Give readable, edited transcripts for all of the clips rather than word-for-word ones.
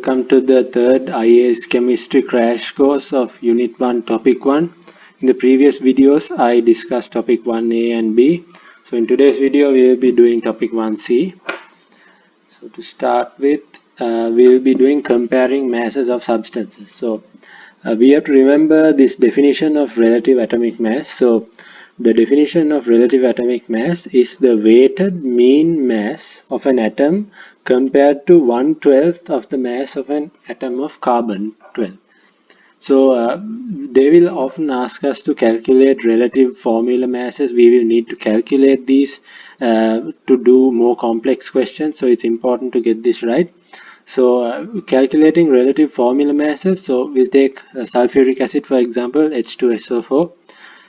welcome to the third IAS Chemistry crash course of Unit 1 Topic 1. In the previous videos, I discussed Topic 1A and B. So in today's video, we will be doing Topic 1C. So to start with, we will be doing comparing masses of substances. So we have to remember this definition of relative atomic mass. So the definition of relative atomic mass is the weighted mean mass of an atom compared to 1/12 of the mass of an atom of carbon-12. So they will often ask us to calculate relative formula masses. We will need to calculate these to do more complex questions. So it's important to get this right. So calculating relative formula masses, so we'll take sulfuric acid for example, H2SO4.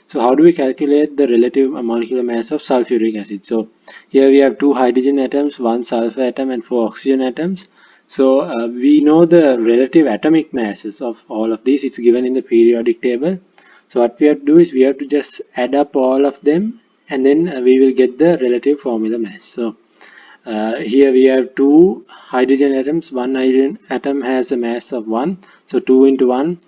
So how do we calculate the relative molecular mass of sulfuric acid? So here we have 2 hydrogen atoms, 1 sulfur atom and 4 oxygen atoms. So we know the relative atomic masses of all of these. It's given in the periodic table. So what we have to do is we have to just add up all of them and then we will get the relative formula mass. So here we have 2 hydrogen atoms. One hydrogen atom has a mass of 1. So 2 into 1.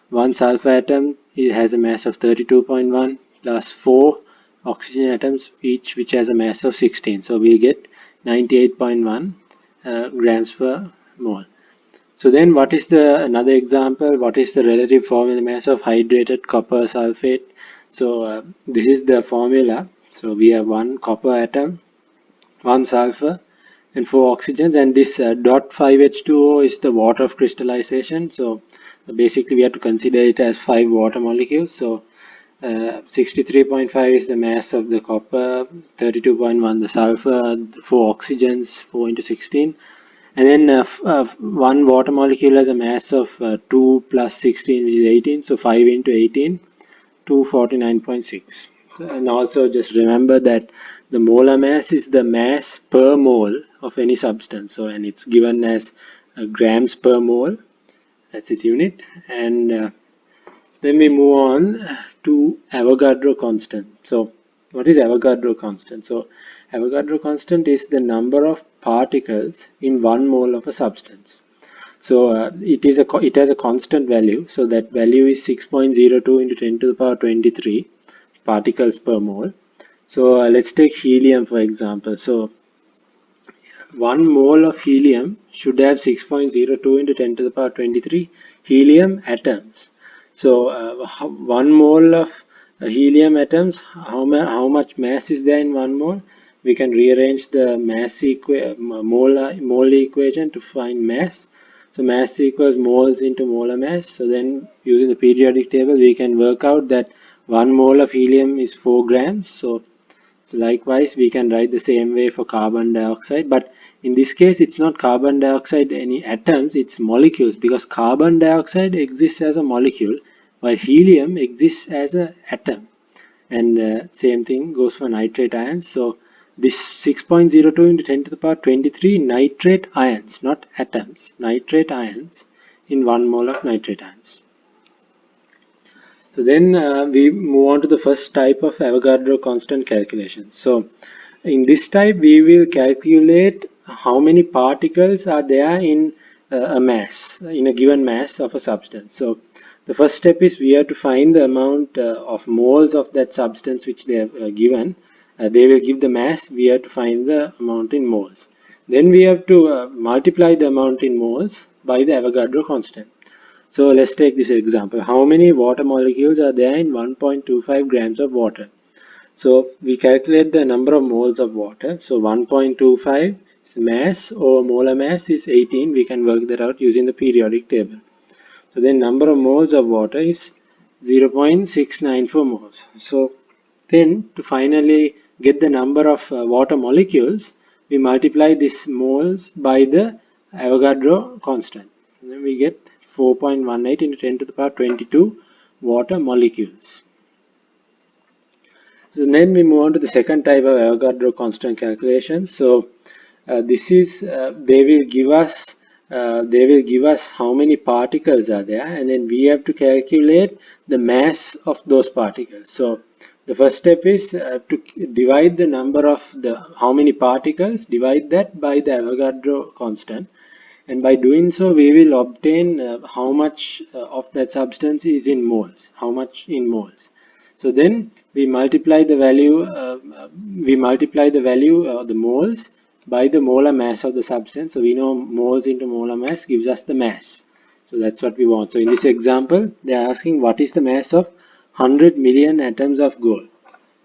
One sulfur atom, it has a mass of 32.1 plus 4 oxygen atoms each which has a mass of 16. So we get 98.1 grams per mole. So then what is another example, what is the relative formula mass of hydrated copper sulfate? So this is the formula. So we have 1 copper atom, 1 sulfur and 4 oxygens, and this dot 5H2O is the water of crystallization. So basically we have to consider it as 5 water molecules. So 63.5 is the mass of the copper, 32.1 the sulfur, 4 oxygens, 4 into 16, and then 1 water molecule has a mass of 2 plus 16 which is 18, so 5 into 18, 249.6. And also just remember that the molar mass is the mass per mole of any substance. So and it's given as grams per mole. That's its unit. And so then we move on to Avogadro constant. So what is Avogadro constant? So Avogadro constant is the number of particles in 1 mole of a substance. So it has a constant value. So that value is 6.02 into 10 to the power 23 particles per mole. So let's take helium for example. So 1 mole of helium should have 6.02 into 10 to the power 23 helium atoms. So 1 mole of helium atoms, how much mass is there in 1 mole? We can rearrange the mass mole equation to find mass. So mass equals moles into molar mass. So then using the periodic table we can work out that 1 mole of helium is 4 grams. So likewise we can write the same way for carbon dioxide, but in this case it's not carbon dioxide any atoms, it's molecules, because carbon dioxide exists as a molecule while helium exists as an atom. And same thing goes for nitrate ions. So this 6.02 into 10 to the power 23 nitrate ions, not atoms, nitrate ions in 1 mole of nitrate ions. So then we move on to the first type of Avogadro constant calculation. So in this type we will calculate how many particles are there in a mass, in a given mass of a substance. So the first step is we have to find the amount of moles of that substance which they have given. They will give the mass, we have to find the amount in moles. Then we have to multiply the amount in moles by the Avogadro constant. So let's take this example. How many water molecules are there in 1.25 grams of water? So we calculate the number of moles of water. So 1.25 mass or molar mass is 18. We can work that out using the periodic table. So then number of moles of water is 0.694 moles. So then to finally get the number of water molecules, we multiply this moles by the Avogadro constant. And then we get 4.18 into 10 to the power 22 water molecules. So then we move on to the second type of Avogadro constant calculation. So this is they will give us how many particles are there, and then we have to calculate the mass of those particles. So the first step is to divide the number of how many particles, divide that by the Avogadro constant, and by doing so we will obtain how much of that substance is in moles, how much in moles. So then we multiply the value, the moles by the molar mass of the substance. So we know moles into molar mass gives us the mass. So that's what we want. So in this example, they are asking what is the mass of 100 million atoms of gold.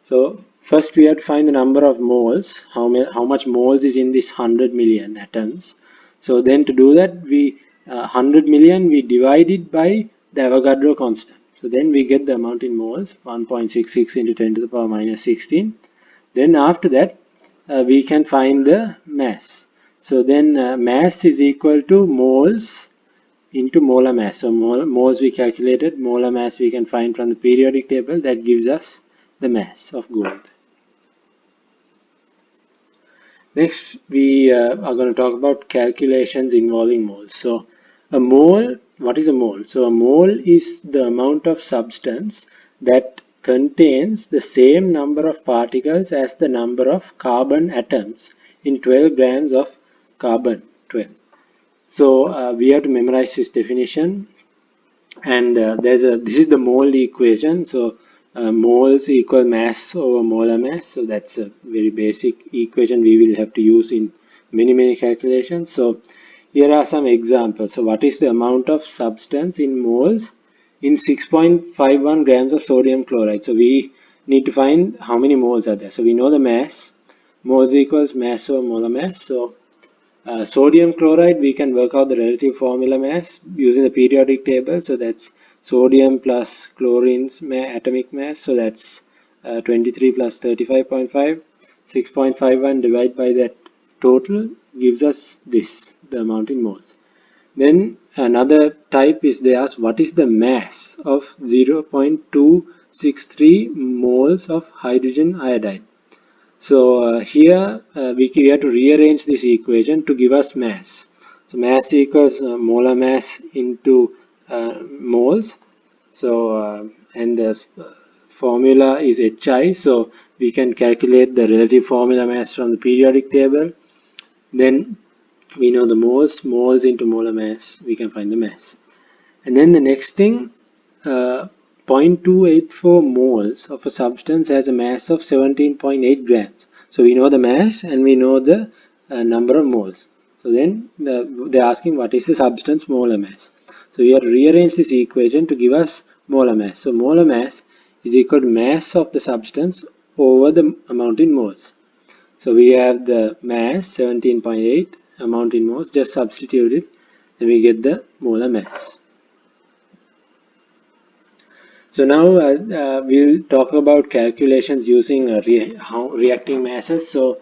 So first we have to find the number of moles, how much moles is in this 100 million atoms. So then to do that, we 100 million we divide it by the Avogadro constant. So then we get the amount in moles, 1.66 into 10 to the power minus 16. Then after that, we can find the mass. So then mass is equal to moles into molar mass. So moles we calculated, molar mass we can find from the periodic table, that gives us the mass of gold. Next, we are going to talk about calculations involving moles. So a mole, what is a mole? So a mole is the amount of substance that contains the same number of particles as the number of carbon atoms in 12 grams of carbon 12. So we have to memorize this definition, and this is the mole equation. So moles equal mass over molar mass. So that's a very basic equation we will have to use in many calculations. So here are some examples. So what is the amount of substance in moles in 6.51 grams of sodium chloride? So we need to find how many moles are there. So we know the mass, moles equals mass over molar mass. So sodium chloride, we can work out the relative formula mass using the periodic table. So that's sodium plus chlorine's atomic mass. So that's 23 plus 35.5. 6.51 divided by that total gives us this, the amount in moles. Then another type is they ask what is the mass of 0.263 moles of hydrogen iodide. So here we have to rearrange this equation to give us mass. So mass equals molar mass into moles. So and the formula is HI. So we can calculate the relative formula mass from the periodic table. Then we know the moles into molar mass. We can find the mass. And then the next thing, 0.284 moles of a substance has a mass of 17.8 grams. So we know the mass and we know the number of moles. So then they're asking what is the substance molar mass. So we have to rearrange this equation to give us molar mass. So molar mass is equal to mass of the substance over the amount in moles. So we have the mass 17.8, amount in moles, just substitute it and we get the molar mass. So now we'll talk about calculations using reacting masses. So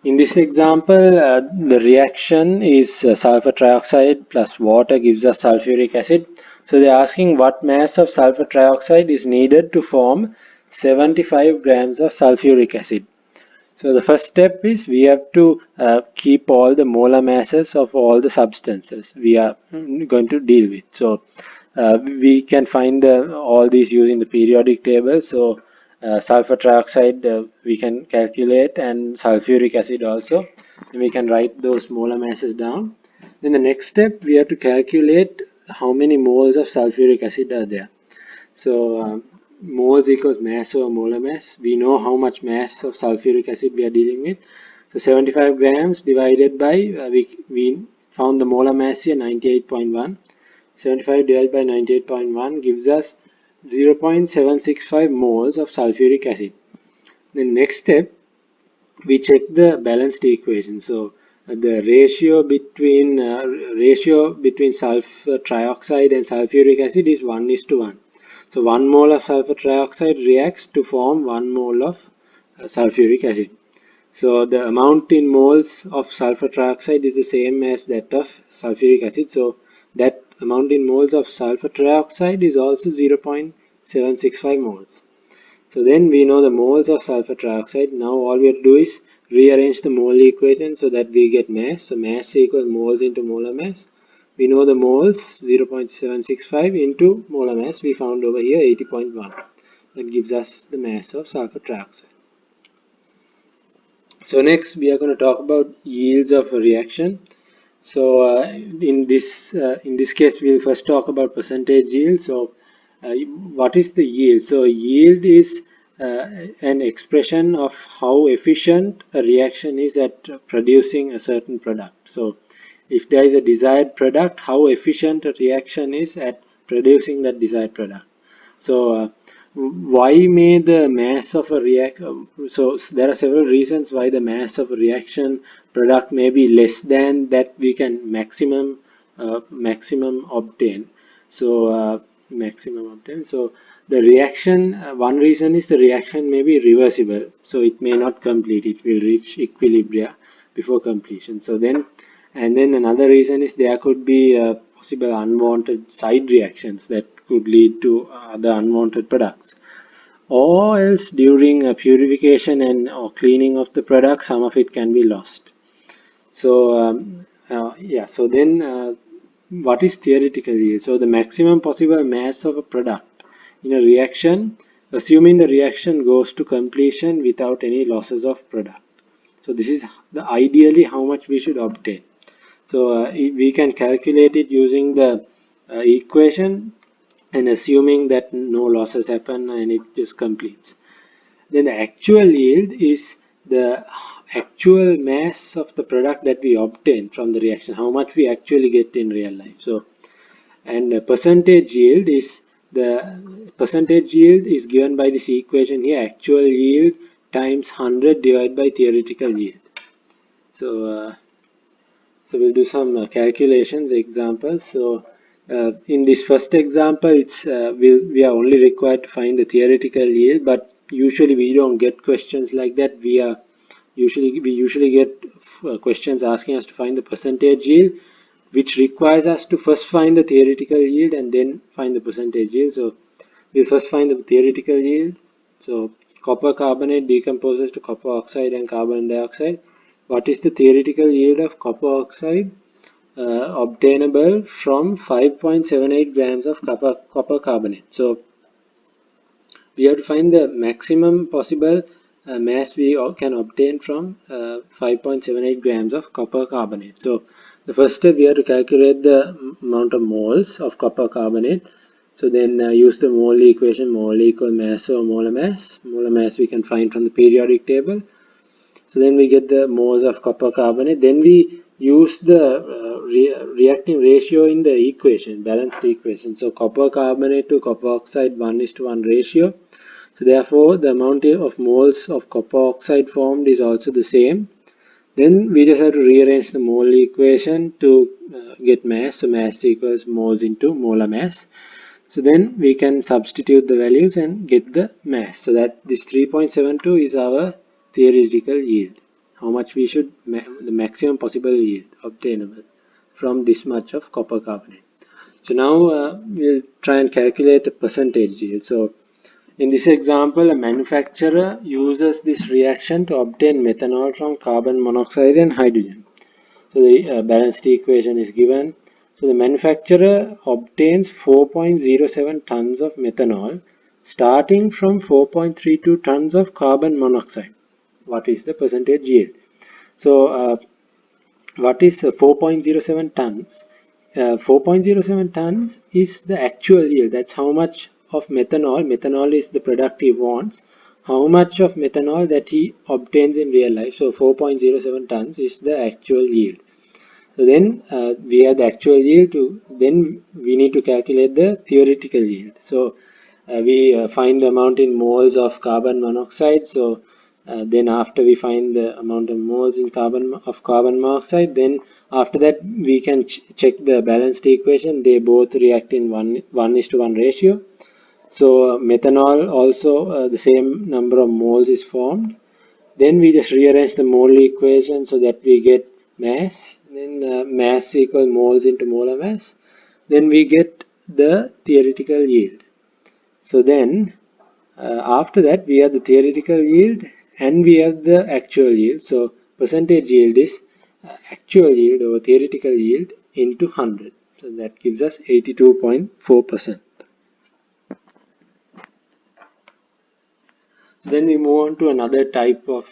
in this example, the reaction is sulfur trioxide plus water gives us sulfuric acid. So they're asking what mass of sulfur trioxide is needed to form 75 grams of sulfuric acid. So the first step is we have to keep all the molar masses of all the substances we are going to deal with. So we can find all these using the periodic table. So sulfur trioxide we can calculate, and sulfuric acid also, and we can write those molar masses down. Then the next step we have to calculate how many moles of sulfuric acid are there. So moles equals mass over molar mass. We know how much mass of sulfuric acid we are dealing with. So 75 grams divided by, we found the molar mass here, 98.1. 75 divided by 98.1 gives us 0.765 moles of sulfuric acid. The next step, we check the balanced equation. So the ratio between sulfur trioxide and sulfuric acid is 1:1. So 1 mole of sulfur trioxide reacts to form 1 mole of sulfuric acid. So the amount in moles of sulfur trioxide is the same as that of sulfuric acid. So that amount in moles of sulfur trioxide is also 0.765 moles. So then we know the moles of sulfur trioxide. Now all we have to do is rearrange the mole equation so that we get mass. So mass equals moles into molar mass. We know the moles 0.765 into molar mass. We found over here 80.1. That gives us the mass of sulfur trioxide. So next we are going to talk about yields of a reaction. In this case, we'll first talk about percentage yield. So, what is the yield? So, yield is an expression of how efficient a reaction is at producing a certain product. So, if there is a desired product, how efficient a reaction is at producing that desired product. So, why may the mass of a so there are several reasons why the mass of a reaction product may be less than that we can maximum obtain. So, maximum obtain. So, the reaction, one reason is the reaction may be reversible. So, it may not complete. It will reach equilibria before completion. So, then another reason is there could be possible unwanted side reactions that could lead to other unwanted products, or else during purification and or cleaning of the product some of it can be lost. So yeah, so then what is theoretical yield? So the maximum possible mass of a product in a reaction, assuming the reaction goes to completion without any losses of product. So this is the ideally how much we should obtain. So we can calculate it using the equation and assuming that no losses happen and it just completes. Then the actual yield is the actual mass of the product that we obtain from the reaction, how much we actually get in real life. So, and the percentage yield is given by this equation here, actual yield times 100 divided by theoretical yield. So, so we'll do some calculations, examples. So in this first example, we are only required to find the theoretical yield, but usually we don't get questions like that. We usually get questions asking us to find the percentage yield, which requires us to first find the theoretical yield and then find the percentage yield. So we'll first find the theoretical yield. So copper carbonate decomposes to copper oxide and carbon dioxide. What is the theoretical yield of copper oxide obtainable from 5.78 grams of copper carbonate? So we have to find the maximum possible mass we can obtain from 5.78 grams of copper carbonate. So the first step, we have to calculate the amount of moles of copper carbonate. So then use the mole equation, mole equal mass over molar mass. Molar mass we can find from the periodic table. So then we get the moles of copper carbonate. Then we use the reacting ratio in the equation, balanced equation. So copper carbonate to copper oxide 1:1 ratio. So therefore the amount of moles of copper oxide formed is also the same. Then we just have to rearrange the mole equation to get mass. So mass equals moles into molar mass. So then we can substitute the values and get the mass. So that this 3.72 is our theoretical yield. How much we should, the maximum possible yield obtainable from this much of copper carbonate. So now we'll try and calculate the percentage yield. So in this example, a manufacturer uses this reaction to obtain methanol from carbon monoxide and hydrogen. So the balanced equation is given. So the manufacturer obtains 4.07 tons of methanol starting from 4.32 tons of carbon monoxide. What is the percentage yield? So what is 4.07 tons? 4.07 tons is the actual yield. That's how much of methanol. Methanol is the product he wants. How much of methanol that he obtains in real life. So 4.07 tons is the actual yield. So then we have the actual yield then we need to calculate the theoretical yield. So we find the amount in moles of carbon monoxide. So then after we find the amount of moles in carbon monoxide, then after that we can check the balanced equation. They both react in 1:1 ratio. So methanol also the same number of moles is formed. Then we just rearrange the mole equation so that we get mass. Then mass equal moles into molar mass. Then we get the theoretical yield. So then after that we have the theoretical yield and we have the actual yield. So percentage yield is actual yield over theoretical yield into 100. So that gives us 82.4%. So then we move on to another type of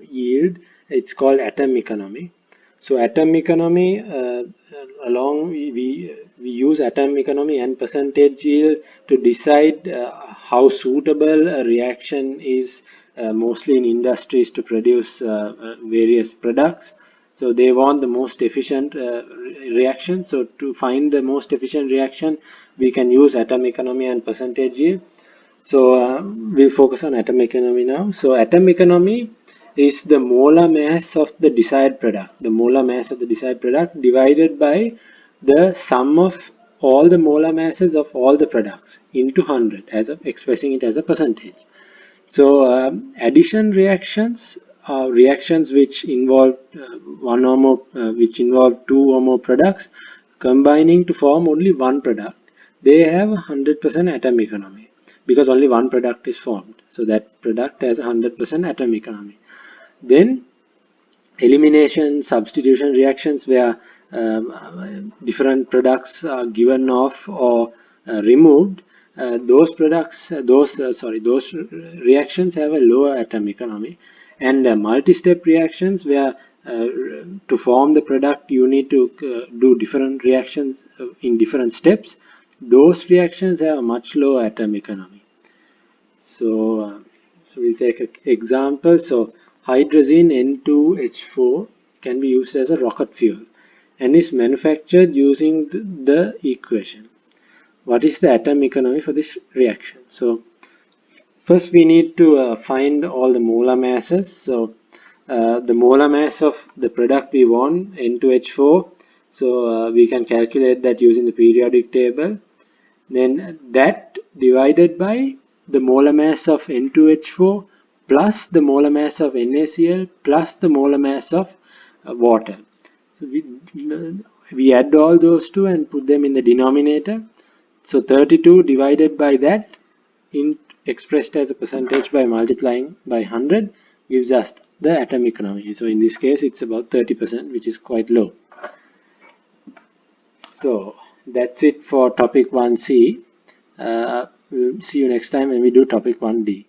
yield. It's called atom economy. So atom economy, along we use atom economy and percentage yield to decide how suitable a reaction is, mostly in industries to produce various products. So they want the most efficient reaction. So to find the most efficient reaction, we can use atom economy and percentage yield. So we'll focus on atom economy now. So atom economy is the molar mass of the desired product. The molar mass of the desired product divided by the sum of all the molar masses of all the products into 100, as of expressing it as a percentage. So addition reactions are reactions which involve which involve two or more products combining to form only one product. They have 100% atom economy because only one product is formed. So that product has 100% atom economy. Then elimination substitution reactions where different products are given off or removed, those products those reactions have a lower atom economy. And multi-step reactions where to form the product you need to do different reactions in different steps, those reactions have a much lower atom economy. So we'll take an example. So hydrazine N2H4 can be used as a rocket fuel and is manufactured using the equation. What is the atom economy for this reaction? So first we need to find all the molar masses. So the molar mass of the product we want, N2H4, so we can calculate that using the periodic table. Then that divided by the molar mass of N2H4 plus the molar mass of NaCl plus the molar mass of water. So we add all those two and put them in the denominator. So 32 divided by that, expressed as a percentage by multiplying by 100, gives us the atom economy. So in this case it's about 30%, which is quite low. So that's it for topic 1C. We'll see you next time when we do topic 1D.